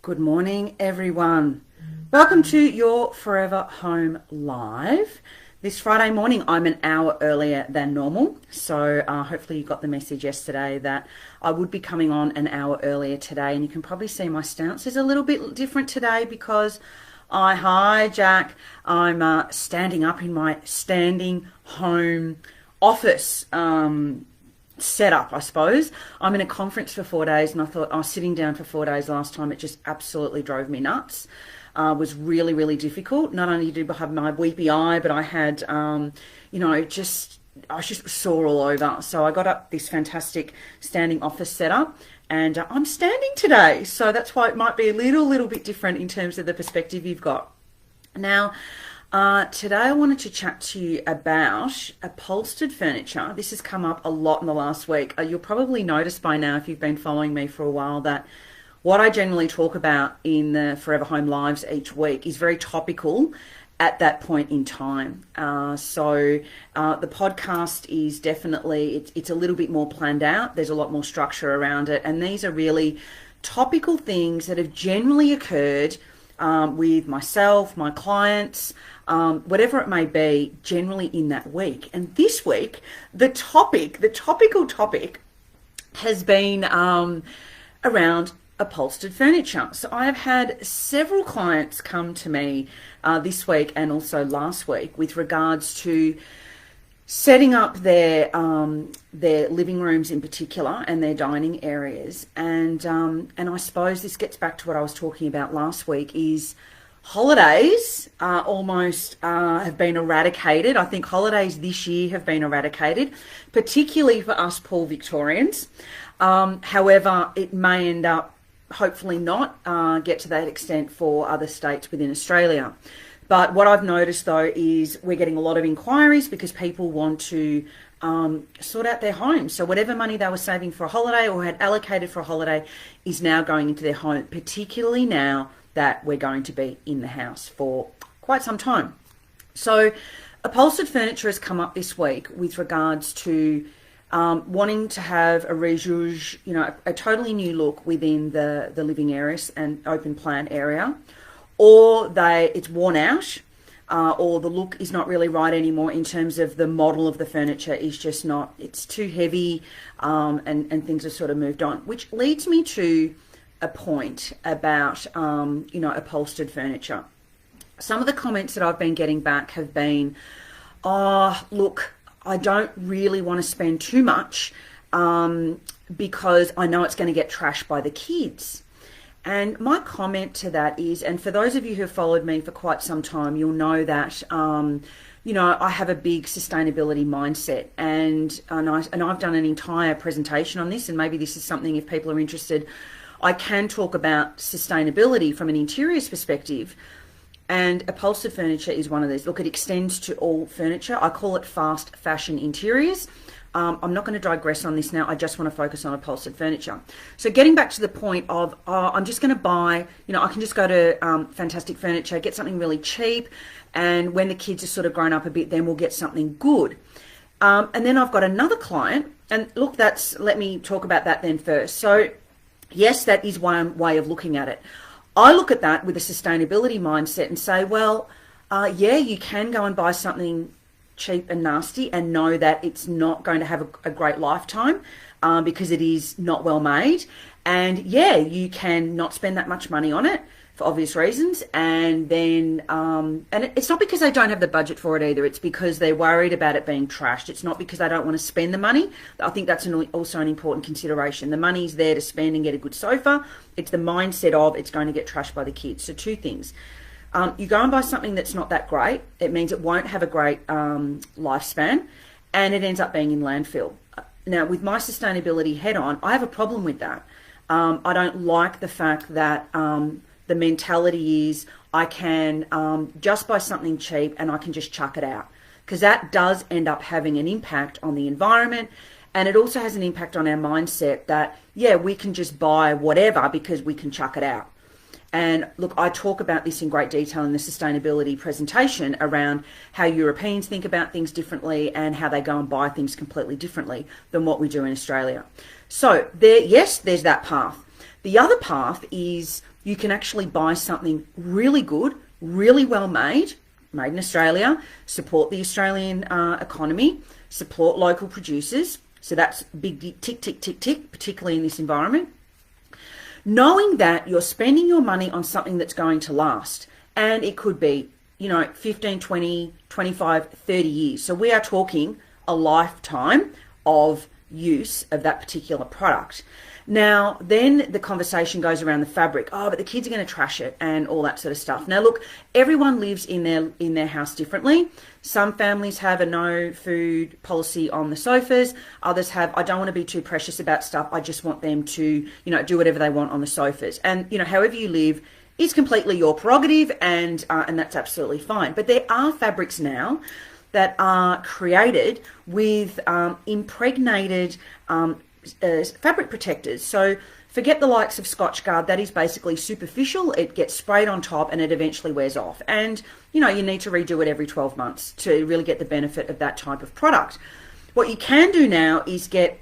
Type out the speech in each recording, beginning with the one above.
Good morning, everyone. Welcome to your Forever Home Live. This Friday morning, I'm an hour earlier than normal. So hopefully you got the message yesterday that I would be coming on an hour earlier today. And you can probably see my stance is a little bit different today because I'm standing up in my standing home office setup, I suppose. I'm in a conference for 4 days, and I thought I was sitting down for 4 days last time. It just absolutely drove me nuts. Was really, really difficult. Not only did I have my weepy eye, but I had, I was just sore all over. So I got up this fantastic standing office setup, and I'm standing today. So that's why it might be a little bit different in terms of the perspective you've got. Now, today I wanted to chat to you about upholstered furniture. This has come up a lot in the last week. You'll probably notice by now, if you've been following me for a while, that what I generally talk about in the Forever Home Lives each week is very topical at that point in time. So the podcast is definitely, it's a little bit more planned out. There's a lot more structure around it. And these are really topical things that have generally occurred with myself, my clients, whatever it may be, generally in that week. And this week, the topical topic has been around upholstered furniture. So I have had several clients come to me this week and also last week with regards to setting up their living rooms in particular and their dining areas. And I suppose this gets back to what I was talking about last week is holidays almost have been eradicated. I think holidays this year have been eradicated, particularly for us poor Victorians. However, it may end up, hopefully not, get to that extent for other states within Australia. But what I've noticed though is we're getting a lot of inquiries because people want to sort out their homes. So whatever money they were saving for a holiday or had allocated for a holiday is now going into their home, particularly now that we're going to be in the house for quite some time. So upholstered furniture has come up this week with regards to wanting to have a rejuge, a totally new look within the living areas and open plan area, or it's worn out, or the look is not really right anymore in terms of the model of the furniture is just not, it's too heavy, and things have sort of moved on, which leads me to a point about, upholstered furniture. Some of the comments that I've been getting back have been, look, I don't really want to spend too much because I know it's going to get trashed by the kids. And my comment to that is, and for those of you who have followed me for quite some time, you'll know that, I have a big sustainability mindset, and I've done an entire presentation on this, and maybe this is something, if people are interested, I can talk about sustainability from an interiors perspective. And upholstered furniture is one of these. Look, it extends to all furniture. I call it fast fashion interiors. I'm not going to digress on this now. I just want to focus on upholstered furniture. So getting back to the point of, I'm just going to buy, I can just go to Fantastic Furniture, get something really cheap, and when the kids are sort of grown up a bit, then we'll get something good. And then I've got another client, and look, let me talk about that then first. So yes, that is one way of looking at it. I look at that with a sustainability mindset and say, well, you can go and buy something cheap and nasty and know that it's not going to have a great lifetime because it is not well made. And you can not spend that much money on it for obvious reasons. And then, and it's not because they don't have the budget for it either. It's because they're worried about it being trashed. It's not because they don't want to spend the money. I think that's also an important consideration. The money's there to spend and get a good sofa. It's the mindset of it's going to get trashed by the kids. So two things. You go and buy something that's not that great. It means it won't have a great lifespan, and it ends up being in landfill. Now, with my sustainability head on, I have a problem with that. I don't like the fact that the mentality is I can just buy something cheap and I can just chuck it out, because that does end up having an impact on the environment, and it also has an impact on our mindset that, we can just buy whatever because we can chuck it out. And look, I talk about this in great detail in the sustainability presentation around how Europeans think about things differently and how they go and buy things completely differently than what we do in Australia. So there's that path. The other path is you can actually buy something really good, really well made, made in Australia, support the Australian economy, support local producers. So that's big tick, tick, tick, tick, particularly in this environment. Knowing that you're spending your money on something that's going to last, and it could be, 15, 20, 25, 30 years. So we are talking a lifetime of use of that particular product. Now, then the conversation goes around the fabric. Oh, but the kids are going to trash it and all that sort of stuff. Now, look, everyone lives in their house differently. Some families have a no food policy on the sofas. Others have, I don't want to be too precious about stuff. I just want them to, do whatever they want on the sofas. And, however you live is completely your prerogative, and that's absolutely fine. But there are fabrics now that are created with impregnated fabric protectors. So forget the likes of Scotchgard. That is basically superficial. It gets sprayed on top and it eventually wears off. And, you need to redo it every 12 months to really get the benefit of that type of product. What you can do now is get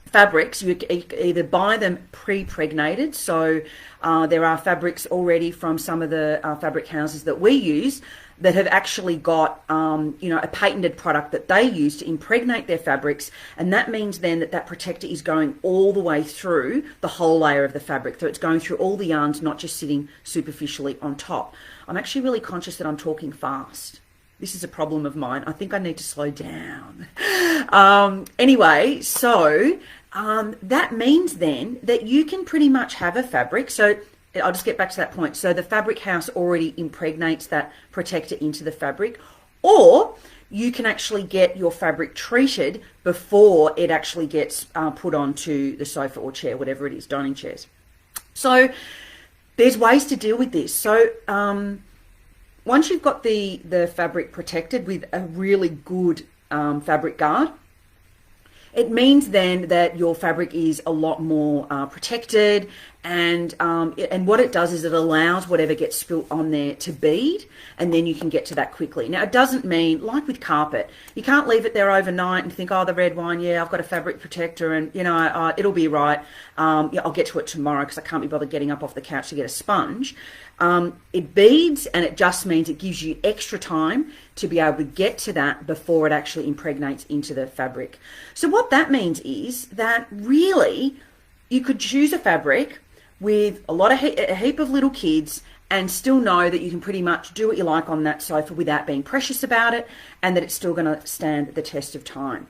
fabrics. You either buy them pre-pregnated. So there are fabrics already from some of the fabric houses that we use that have actually got, a patented product that they use to impregnate their fabrics. And that means then that protector is going all the way through the whole layer of the fabric. So it's going through all the yarns, not just sitting superficially on top. I'm actually really conscious that I'm talking fast. This is a problem of mine. I think I need to slow down. Anyway, so that means then that you can pretty much have a fabric. So I'll just get back to that point. So the fabric house already impregnates that protector into the fabric, or you can actually get your fabric treated before it actually gets put onto the sofa or chair, whatever it is, dining chairs. So there's ways to deal with this. So once you've got the fabric protected with a really good fabric guard, it means then that your fabric is a lot more protected, and what it does is it allows whatever gets spilt on there to bead, and then you can get to that quickly. Now, it doesn't mean, like with carpet, you can't leave it there overnight and think, oh, the red wine, yeah, I've got a fabric protector and, it'll be right. I'll get to it tomorrow because I can't be bothered getting up off the couch to get a sponge. It beads, and it just means it gives you extra time to be able to get to that before it actually impregnates into the fabric. So what that means is that really you could choose a fabric with a heap of little kids and still know that you can pretty much do what you like on that sofa without being precious about it, and that it's still going to stand the test of time.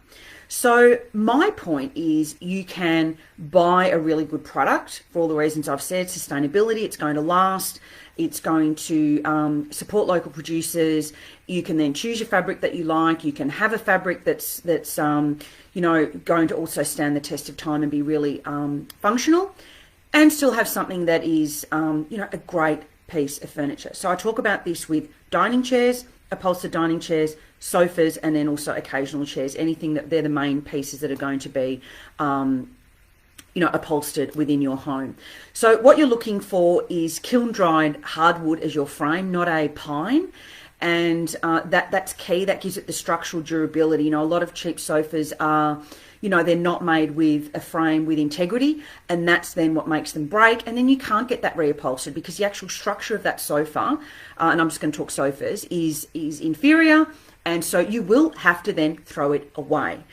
So my point is you can buy a really good product for all the reasons I've said: sustainability, it's going to last, it's going to support local producers. You can then choose your fabric that you like. You can have a fabric that's going to also stand the test of time and be really functional, and still have something that is a great piece of furniture. So I talk about this with dining chairs, upholstered dining chairs, sofas, and then also occasional chairs, anything that they're the main pieces that are going to be upholstered within your home. So what you're looking for is kiln dried hardwood as your frame, not a pine. And that's key. That gives it the structural durability. A lot of cheap sofas are, they're not made with a frame with integrity, and that's then what makes them break. And then you can't get that reupholstered because the actual structure of that sofa, and I'm just going to talk sofas, is inferior. And so you will have to then throw it away.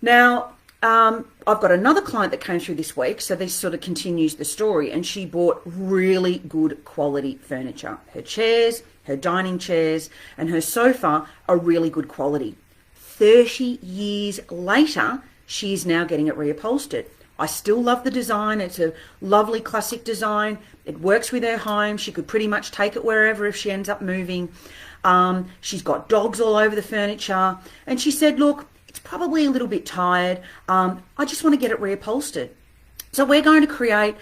Now, I've got another client that came through this week, so this sort of continues the story, and she bought really good quality furniture. Her chairs, her dining chairs, and her sofa are really good quality. 30 years later, she is now getting it reupholstered. I still love the design. It's a lovely classic design. It works with her home. She could pretty much take it wherever if she ends up moving. She's got dogs all over the furniture. And she said, look, it's probably a little bit tired. I just want to get it reupholstered. So we're going to create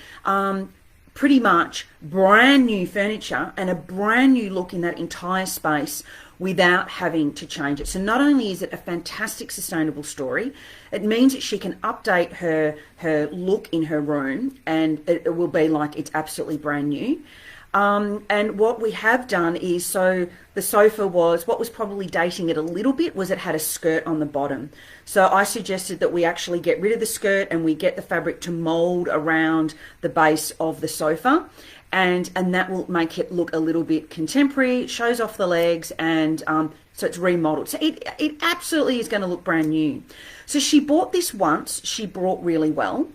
pretty much brand new furniture and a brand new look in that entire space without having to change it. So not only is it a fantastic sustainable story, it means that she can update her look in her room, and it will be like it's absolutely brand new. And what we have done is, so the sofa was, what was probably dating it a little bit was it had a skirt on the bottom. So I suggested that we actually get rid of the skirt and we get the fabric to mold around the base of the sofa. And that will make it look a little bit contemporary, shows off the legs, and so it's remodeled. So it absolutely is going to look brand new. So she bought this once, she brought really well.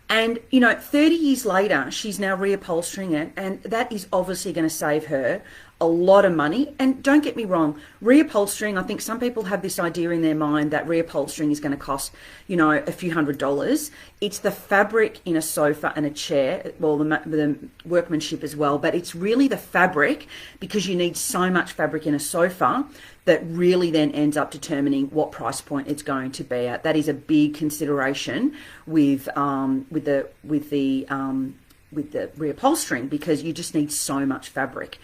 And, 30 years later, she's now reupholstering it, and that is obviously going to save her a lot of money. And don't get me wrong, reupholstering, I think some people have this idea in their mind that reupholstering is going to cost, a few $100s. It's the fabric in a sofa and a chair, well, the workmanship as well, but it's really the fabric, because you need so much fabric in a sofa, that really then ends up determining what price point it's going to be at. That is a big consideration with the reupholstering, because you just need so much fabric.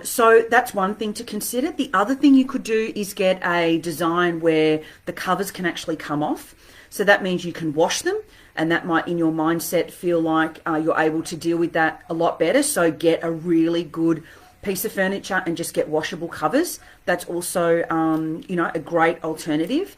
So that's one thing to consider. The other thing you could do is get a design where the covers can actually come off. So that means you can wash them, and that might, in your mindset, feel like you're able to deal with that a lot better. So get a really good piece of furniture and just get washable covers. That's also, a great alternative.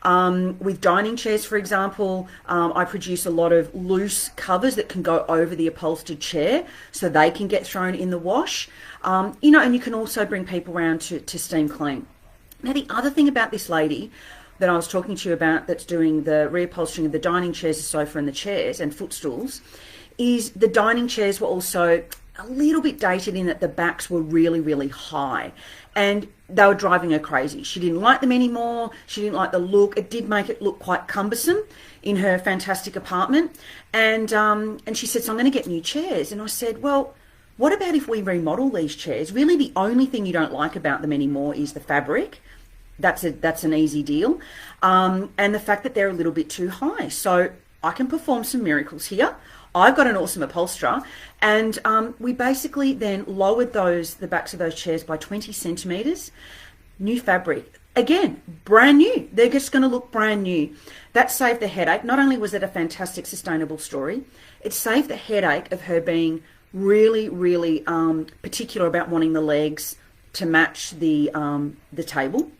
With dining chairs, for example, I produce a lot of loose covers that can go over the upholstered chair, so they can get thrown in the wash. And you can also bring people around to steam clean. Now, the other thing about this lady that I was talking to you about, that's doing the reupholstering of the dining chairs, the sofa and the chairs and footstools, is the dining chairs were also a little bit dated in that the backs were really, really high, and they were driving her crazy. She didn't like them anymore. She didn't like the look. It did make it look quite cumbersome in her fantastic apartment. And she said, so I'm going to get new chairs. And I said, well, what about if we remodel these chairs? Really, the only thing you don't like about them anymore is the fabric. That's an easy deal. And the fact that they're a little bit too high. So I can perform some miracles here. I've got an awesome upholsterer, and we basically then lowered the backs of those chairs by 20 centimetres. New fabric. Again, brand new. They're just going to look brand new. That saved the headache. Not only was it a fantastic sustainable story, it saved the headache of her being really, really particular about wanting the legs to match the table.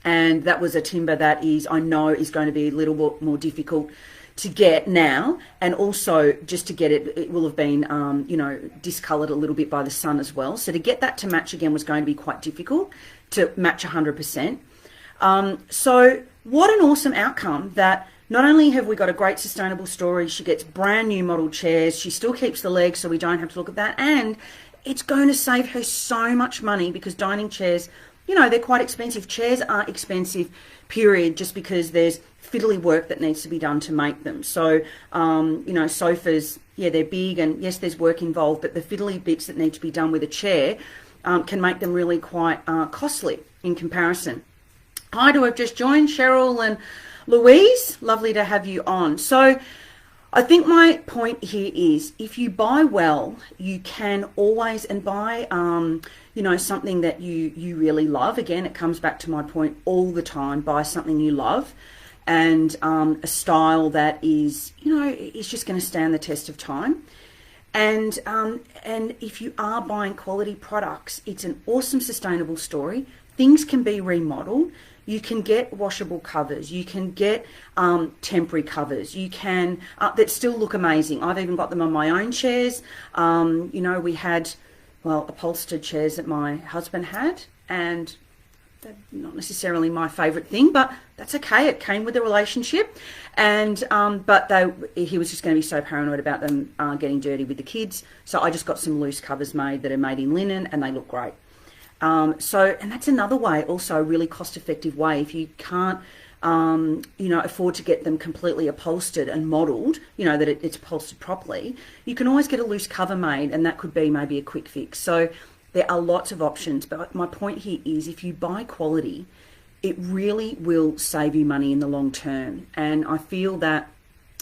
And that was a timber that I know is going to be a little bit more difficult to get now, and also just to get it will have been discoloured a little bit by the sun as well. So to get that to match again was going to be quite difficult to match 100%. So what an awesome outcome, that not only have we got a great sustainable story, she gets brand new model chairs, she still keeps the legs so we don't have to look at that, and it's going to save her so much money, because dining chairs, they're quite expensive. Chairs are expensive, period, just because there's fiddly work that needs to be done to make them. So, sofas, yeah, they're big, and yes, there's work involved, but the fiddly bits that need to be done with a chair can make them really quite costly in comparison. Hi to have just joined, Cheryl and Louise. Lovely to have you on. So I think my point here is, if you buy well, you can always, and buy something that you really love. Again, it comes back to my point all the time: buy something you love, and a style that is just going to stand the test of time. And if you are buying quality products, it's an awesome sustainable story. Things can be remodeled. You can get washable covers. You can get temporary covers. You can that still look amazing. I've even got them on my own chairs. We had upholstered chairs that my husband had, and they're not necessarily my favourite thing, but that's okay. It came with the relationship, and but he was just going to be so paranoid about them getting dirty with the kids. So I just got some loose covers made that are made in linen, and they look great. And that's another way, also a really cost-effective way. If you can't, afford to get them completely upholstered and modelled, that it's upholstered properly, you can always get a loose cover made, and that could be maybe a quick fix. So there are lots of options, but my point here is, if you buy quality, it really will save you money in the long term. And I feel that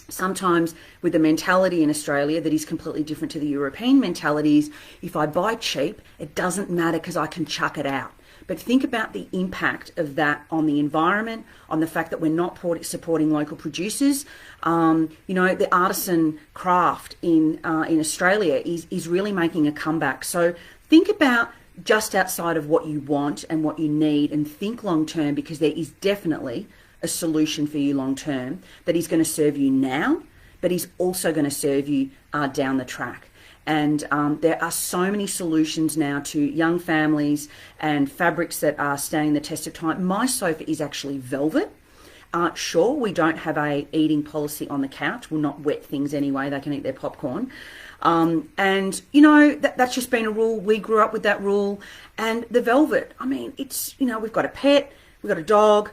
sometimes with the mentality in Australia that is completely different to the European mentalities, if I buy cheap, it doesn't matter because I can chuck it out. but think about the impact of that on the environment, on the fact that we're not supporting local producers. The artisan craft in Australia is really making a comeback. So think about just outside of what you want and what you need, and think long term, because there is definitely a solution for you long term that is going to serve you now, but is also going to serve you down the track. And there are so many solutions now to young families and fabrics that are standing the test of time. My sofa is actually velvet. Sure, we don't have a eating policy on the couch. We'll not wet things anyway. They can eat their popcorn. That's just been a rule. We grew up with that rule. And the velvet, I mean, it's, we've got a pet, we've got a dog.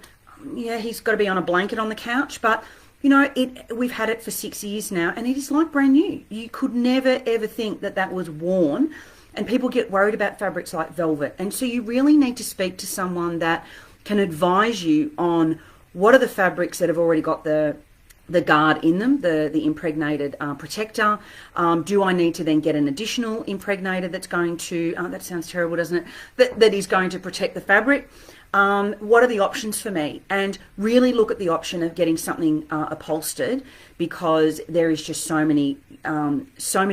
Yeah, he's got to be on a blanket on the couch, but we've had it for 6 years now, and it is like brand new. You could never, ever think that was worn, and people get worried about fabrics like velvet. And so you really need to speak to someone that can advise you on what are the fabrics that have already got the guard in them, the impregnated protector. Do I need to then get an additional impregnator that's going to, that sounds terrible, doesn't it, that is going to protect the fabric? What are the options for me? And really look at the option of getting something upholstered, because there is just so many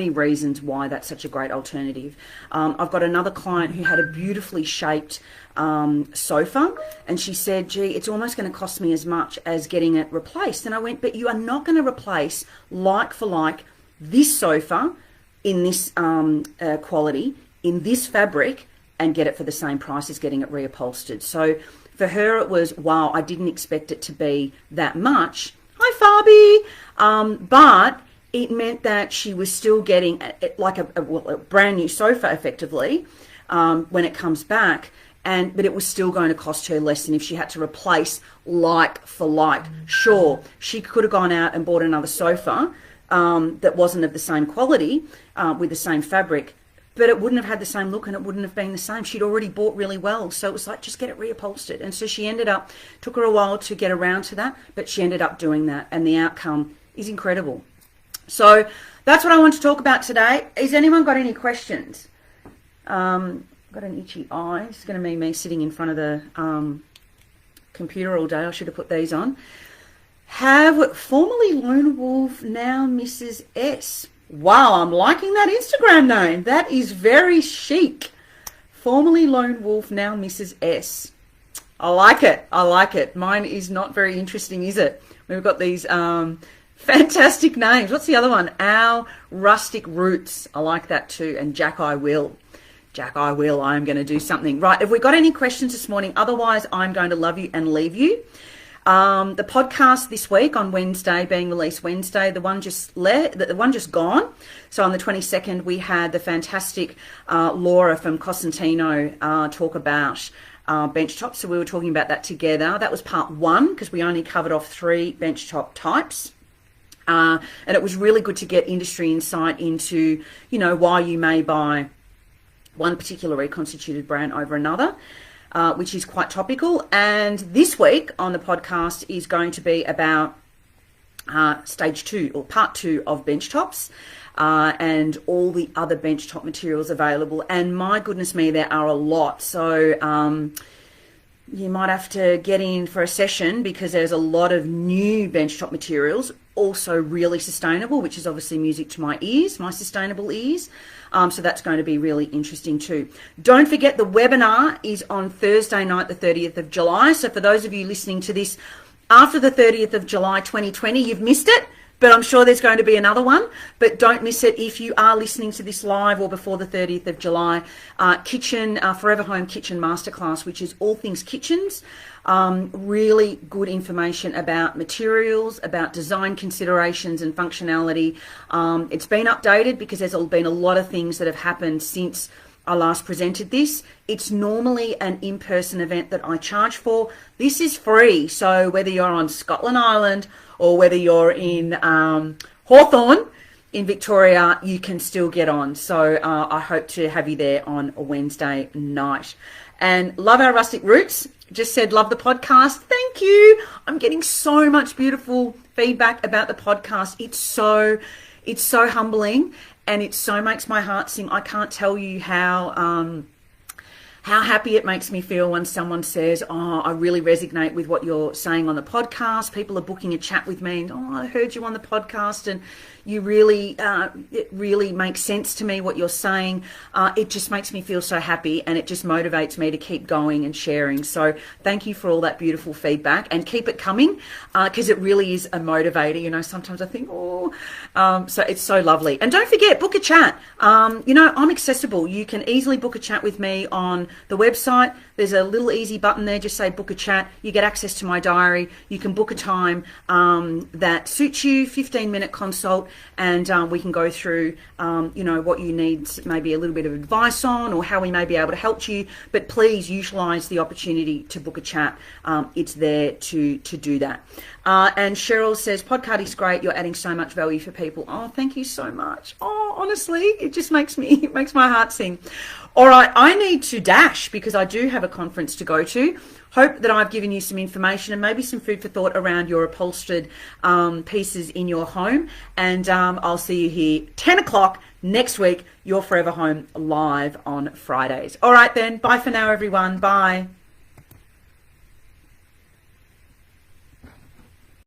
reasons why that's such a great alternative. I've got another client who had a beautifully shaped sofa, and she said, gee, it's almost going to cost me as much as getting it replaced. And I went, but you are not going to replace like for like this sofa in this quality, in this fabric, and get it for the same price as getting it reupholstered. So for her, it was, wow, I didn't expect it to be that much. Hi, Fabi. But it meant that she was still getting like a brand new sofa, effectively, when it comes back. But it was still going to cost her less than if she had to replace like for like. Sure, she could have gone out and bought another sofa that wasn't of the same quality, with the same fabric, but it wouldn't have had the same look, and it wouldn't have been the same. She'd already bought really well. So it was like, just get it reupholstered. And so she took her a while to get around to that, but she ended up doing that, and the outcome is incredible. So that's what I want to talk about today. Has anyone got any questions? Got an itchy eye. It's going to be me sitting in front of the computer all day. I should have put these on. Have formerly Lone Wolf, now Mrs. S. Wow, I'm liking that Instagram name. That is very chic. Formerly Lone Wolf, now Mrs. S. I like it. I like it. Mine is not very interesting, is it? We've got these fantastic names. What's the other one? Our Rustic Roots. I like that too. And Jack I Will. Jack I Will. I am going to do something. Right, have we got any questions this morning? Otherwise, I'm going to love you and leave you. The podcast this week on Wednesday, being released Wednesday, the one just gone. So on the 22nd, we had the fantastic Laura from Cosentino talk about bench tops. So we were talking about that together. That was part one, because we only covered off 3 bench top types. And it was really good to get industry insight into, why you may buy one particular reconstituted brand over another. Which is quite topical. And this week on the podcast is going to be about stage 2 or part 2 of bench tops and all the other bench top materials available. And my goodness me, there are a lot. So you might have to get in for a session, because there's a lot of new bench top materials, also really sustainable, which is obviously music to my ears, my sustainable ears. So that's going to be really interesting too. Don't forget, the webinar is on Thursday night, the 30th of July. So for those of you listening to this after the 30th of July 2020, you've missed it, but I'm sure there's going to be another one. But don't miss it if you are listening to this live or before the 30th of July. Forever Home Kitchen Masterclass, which is all things kitchens. Really good information about materials, about design considerations and functionality. It's been updated because there's been a lot of things that have happened since I last presented this. It's normally an in-person event that I charge for. This is free, so whether you're on Scotland Island or whether you're in Hawthorne in Victoria, you can still get on. So I hope to have you there on a Wednesday night. And love our rustic roots. Just said love the podcast. Thank you. I'm getting so much beautiful feedback about the podcast. It's so humbling, and it so makes my heart sing. I can't tell you how how happy it makes me feel when someone says, oh, I really resonate with what you're saying on the podcast. People are booking a chat with me and, oh, I heard you on the podcast and you really, it really makes sense to me what you're saying. It just makes me feel so happy, and it just motivates me to keep going and sharing. So thank you for all that beautiful feedback, and keep it coming, because it really is a motivator. You know, sometimes I think, so it's so lovely. And don't forget, book a chat. You know, I'm accessible. You can easily book a chat with me on the website. There's a little easy button there, just say book a chat. You get access to my diary. You can book a time that suits you, 15-minute consult, and we can go through, you know, what you need, maybe a little bit of advice on, or how we may be able to help you. But please utilise the opportunity to book a chat. It's there to do that. And Cheryl says, podcast is great. You're adding so much value for people. Oh, thank you so much. Oh, honestly, it just makes my heart sing. All right, I need to dash because I do have a conference to go to. Hope that I've given you some information and maybe some food for thought around your upholstered pieces in your home. And I'll see you here 10 o'clock next week. Your Forever Home live on Fridays. All right then. Bye for now, everyone. Bye.